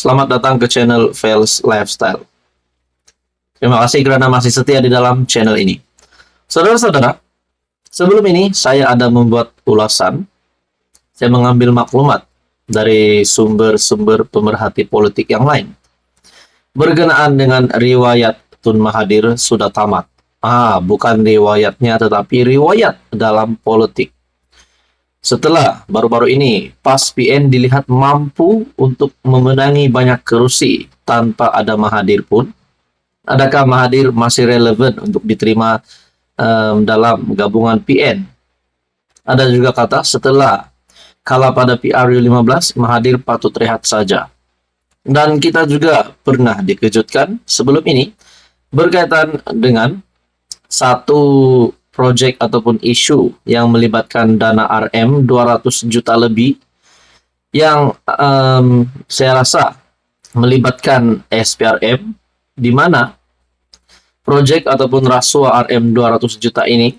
Selamat datang ke channel Fails Lifestyle. Terima kasih karena masih setia di dalam channel ini. Saudara-saudara, sebelum ini saya ada membuat ulasan. Saya mengambil maklumat dari sumber-sumber pemerhati politik yang lain berkenaan dengan riwayat Tun Mahathir sudah tamat. Bukan riwayatnya tetapi riwayat dalam politik. Setelah baru-baru ini PAS PN dilihat mampu untuk memenangi banyak kursi tanpa ada Mahathir pun, adakah Mahathir masih relevan untuk diterima dalam gabungan PN? Ada juga kata setelah kalah pada PRU15, Mahathir patut rehat saja. Dan kita juga pernah dikejutkan sebelum ini berkaitan dengan satu proyek ataupun isu yang melibatkan dana RM 200 juta lebih yang saya rasa melibatkan SPRM, di mana proyek ataupun rasuah RM 200 juta ini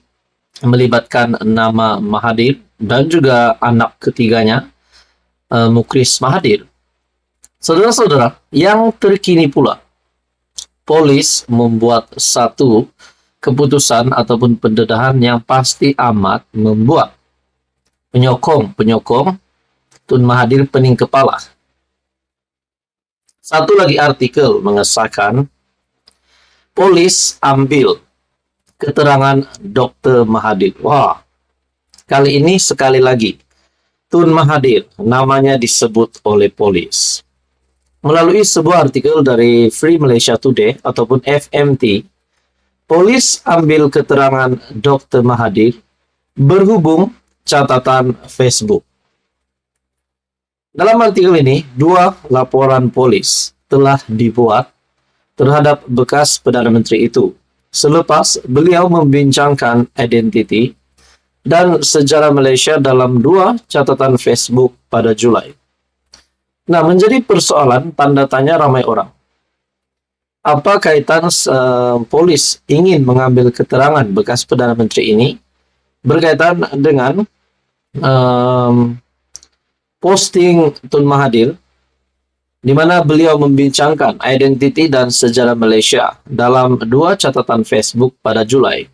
melibatkan nama Mahathir dan juga anak ketiganya, Mukris Mahathir. Saudara-saudara, yang terkini pula, polis membuat satu keputusan ataupun pendedahan yang pasti amat membuat penyokong Tun Mahathir pening kepala. Satu lagi artikel mengesahkan polis ambil keterangan Dr. Mahathir. Kali ini sekali lagi Tun Mahathir namanya disebut oleh polis. Melalui sebuah artikel dari Free Malaysia Today ataupun FMT, polis ambil keterangan Dr. Mahathir berhubung catatan Facebook. Dalam artikel ini, 2 laporan polis telah dibuat terhadap bekas Perdana Menteri itu selepas beliau membincangkan identiti dan sejarah Malaysia dalam 2 catatan Facebook pada Julai. Nah, menjadi persoalan tanda tanya ramai orang. Apa kaitan polis ingin mengambil keterangan bekas Perdana Menteri ini berkaitan dengan posting Tun Mahathir di mana beliau membincangkan identiti dan sejarah Malaysia dalam 2 catatan Facebook pada Julai.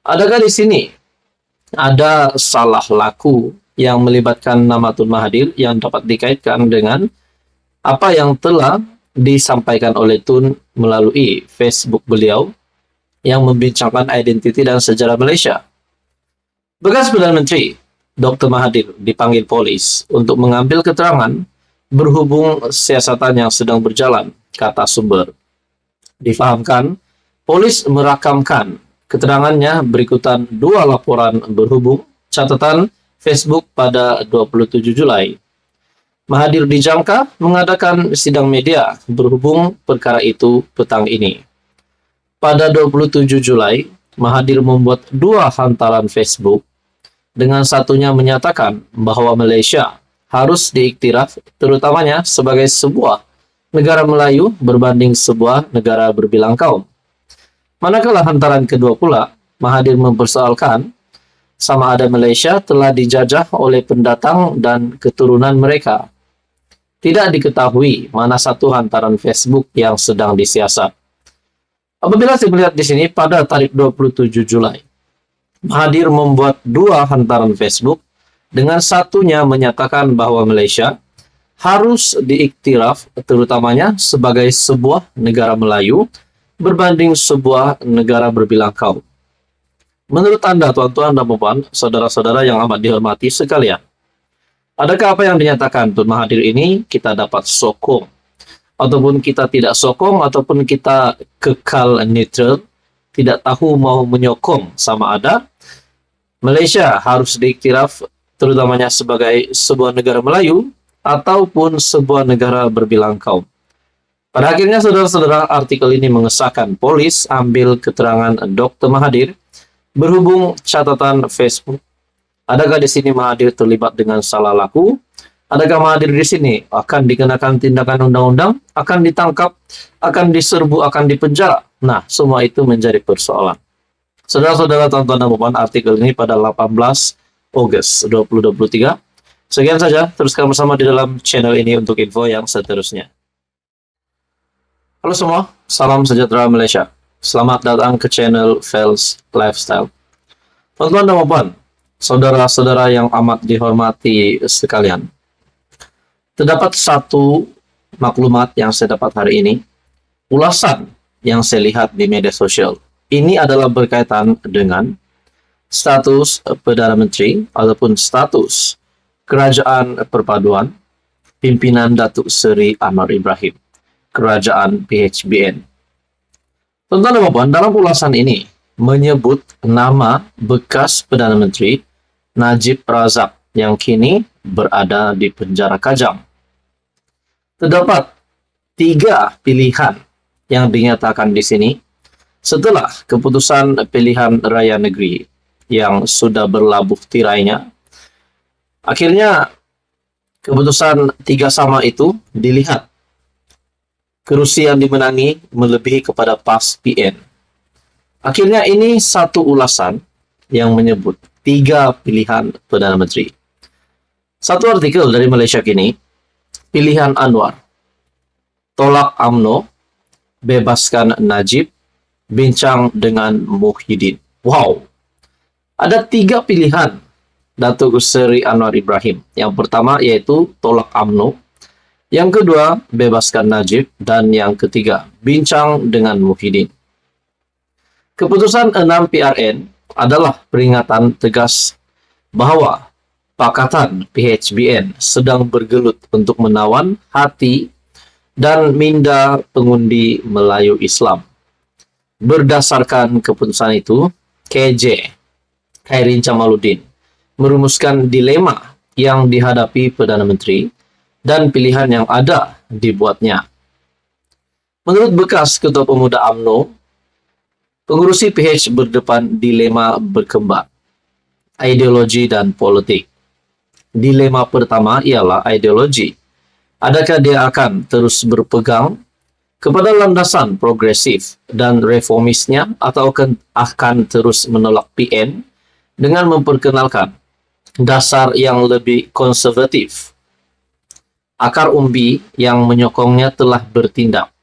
Adakah di sini ada salah laku yang melibatkan nama Tun Mahathir yang dapat dikaitkan dengan apa yang telah disampaikan oleh Tun melalui Facebook beliau yang membincangkan identiti dan sejarah Malaysia? Bekas Perdana Menteri Dr. Mahathir dipanggil polis untuk mengambil keterangan berhubung siasatan yang sedang berjalan, kata sumber. Difahamkan, polis merakamkan keterangannya berikutan 2 laporan berhubung catatan Facebook pada 27 Julai. Mahathir dijangka mengadakan sidang media berhubung perkara itu petang ini. Pada 27 Julai, Mahathir membuat 2 hantaran Facebook, dengan satunya menyatakan bahwa Malaysia harus diiktiraf terutamanya sebagai sebuah negara Melayu berbanding sebuah negara berbilang kaum. Manakala hantaran kedua pula, Mahathir mempersoalkan sama ada Malaysia telah dijajah oleh pendatang dan keturunan mereka. Tidak diketahui mana satu hantaran Facebook yang sedang disiasat. Apabila saya melihat di sini pada tarikh 27 Julai, Mahathir membuat 2 hantaran Facebook, dengan satunya menyatakan bahwa Malaysia harus diiktiraf terutamanya sebagai sebuah negara Melayu berbanding sebuah negara berbilang kaum. Menurut Anda, tuan-tuan dan puan, saudara-saudara yang amat dihormati sekalian, adakah apa yang dinyatakan Tun Mahathir ini kita dapat sokong, ataupun kita tidak sokong, ataupun kita kekal neutral, tidak tahu mau menyokong sama ada Malaysia harus diiktiraf terutamanya sebagai sebuah negara Melayu ataupun sebuah negara berbilang kaum? Pada akhirnya, saudara-saudara, artikel ini mengesahkan polis ambil keterangan Dr. Mahathir berhubung catatan Facebook. Adakah di sini Mahathir terlibat dengan salah laku? Adakah Mahathir di sini akan dikenakan tindakan undang-undang, akan ditangkap, akan diserbu, akan dipenjara? Nah, semua itu menjadi persoalan. Saudara-saudara, tonton dan puan, artikel ini pada 18 Agustus 2023. Sekian saja, teruskan bersama di dalam channel ini untuk info yang seterusnya. Halo semua, salam sejahtera Malaysia. Selamat datang ke channel Fels Lifestyle. Tuan-tuan dan puan, saudara-saudara yang amat dihormati sekalian. Terdapat satu maklumat yang saya dapat hari ini, ulasan yang saya lihat di media sosial. Ini adalah berkaitan dengan status Perdana Menteri ataupun status Kerajaan Perpaduan pimpinan Datuk Seri Anwar Ibrahim, Kerajaan PHBN. Tuan-tuan dan puan, dalam ulasan ini menyebut nama bekas Perdana Menteri Najib Razak yang kini berada di penjara Kajang. Terdapat 3 pilihan yang dinyatakan di sini setelah keputusan pilihan raya negeri yang sudah berlabuh tirainya. Akhirnya keputusan 3 sama itu dilihat kerusi yang dimenangi melebihi kepada PAS PN. Akhirnya ini satu ulasan yang menyebut 3 pilihan Perdana Menteri. Satu artikel dari Malaysia Kini, pilihan Anwar, tolak UMNO, bebaskan Najib, bincang dengan Muhyiddin. Wow, ada 3 pilihan Datuk Seri Anwar Ibrahim. Yang pertama yaitu tolak UMNO, yang kedua bebaskan Najib, dan yang ketiga bincang dengan Muhyiddin. Keputusan 6 PRN adalah peringatan tegas bahwa Pakatan PHBN sedang bergelut untuk menawan hati dan minda pengundi Melayu Islam. Berdasarkan keputusan itu, KJ Khairin Jamaluddin merumuskan dilema yang dihadapi Perdana Menteri dan pilihan yang ada dibuatnya. Menurut bekas Ketua Pemuda UMNO, pengurusi PH berdepan dilema berkembang, ideologi dan politik. Dilema pertama ialah ideologi. Adakah dia akan terus berpegang kepada landasan progresif dan reformisnya atau akan terus menolak PN dengan memperkenalkan dasar yang lebih konservatif? Akar umbi yang menyokongnya telah bertindak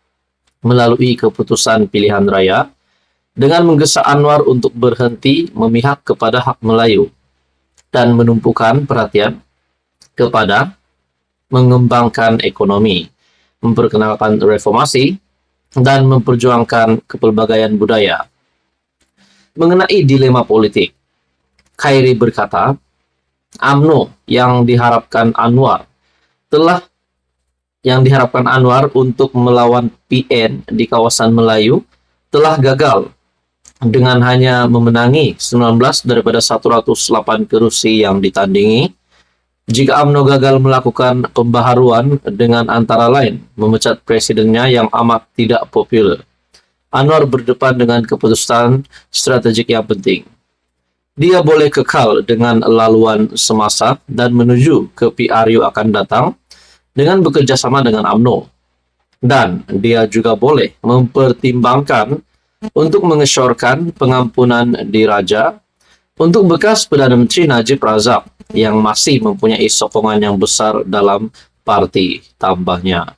melalui keputusan pilihan raya dengan menggesa Anwar untuk berhenti memihak kepada hak Melayu dan menumpukan perhatian kepada mengembangkan ekonomi, memperkenalkan reformasi, dan memperjuangkan kepelbagaian budaya. Mengenai dilema politik, Khairi berkata, UMNO yang diharapkan Anwar untuk melawan PN di kawasan Melayu telah gagal dengan hanya memenangi 19 daripada 108 kerusi yang ditandingi. Jika UMNO gagal melakukan pembaharuan dengan antara lain memecat presidennya yang amat tidak populer, Anwar berdepan dengan keputusan strategik yang penting. Dia boleh kekal dengan laluan semasa dan menuju ke PRU akan datang dengan bekerjasama dengan UMNO. Dan dia juga boleh mempertimbangkan untuk mengesyorkan pengampunan diraja untuk bekas Perdana Menteri Najib Razak yang masih mempunyai sokongan yang besar dalam parti, tambahnya.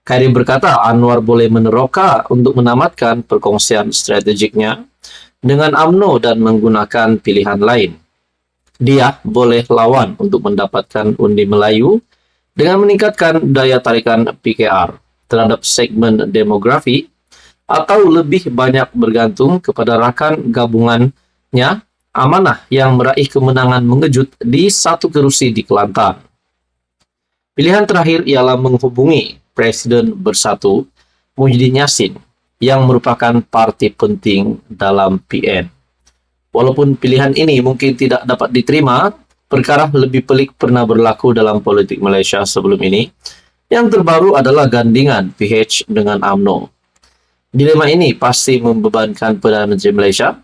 Khairi berkata Anwar boleh meneroka untuk menamatkan perkongsian strategiknya dengan UMNO dan menggunakan pilihan lain. Dia boleh lawan untuk mendapatkan undi Melayu dengan meningkatkan daya tarikan PKR terhadap segmen demografi atau lebih banyak bergantung kepada rakan gabungannya Amanah yang meraih kemenangan mengejut di 1 kerusi di Kelantan. Pilihan terakhir ialah menghubungi Presiden Bersatu Muhyiddin Yassin yang merupakan parti penting dalam PN. Walaupun pilihan ini mungkin tidak dapat diterima, perkara lebih pelik pernah berlaku dalam politik Malaysia sebelum ini. Yang terbaru adalah gandingan PH dengan UMNO. Dilema ini pasti membebankan Perdana Menteri Malaysia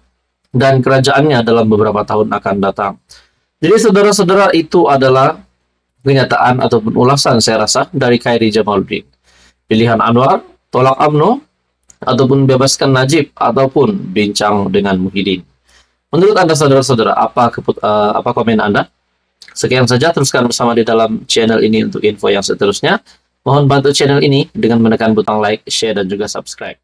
dan kerajaannya dalam beberapa tahun akan datang. Jadi saudara-saudara, itu adalah kenyataan ataupun ulasan saya rasa dari Khairi Jamaluddin. Pilihan Anwar, tolak UMNO, ataupun bebaskan Najib, ataupun bincang dengan Muhyiddin. Menurut Anda saudara-saudara, apa komen Anda? Sekian saja, teruskan bersama di dalam channel ini untuk info yang seterusnya. Mohon bantu channel ini dengan menekan butang like, share, dan juga subscribe.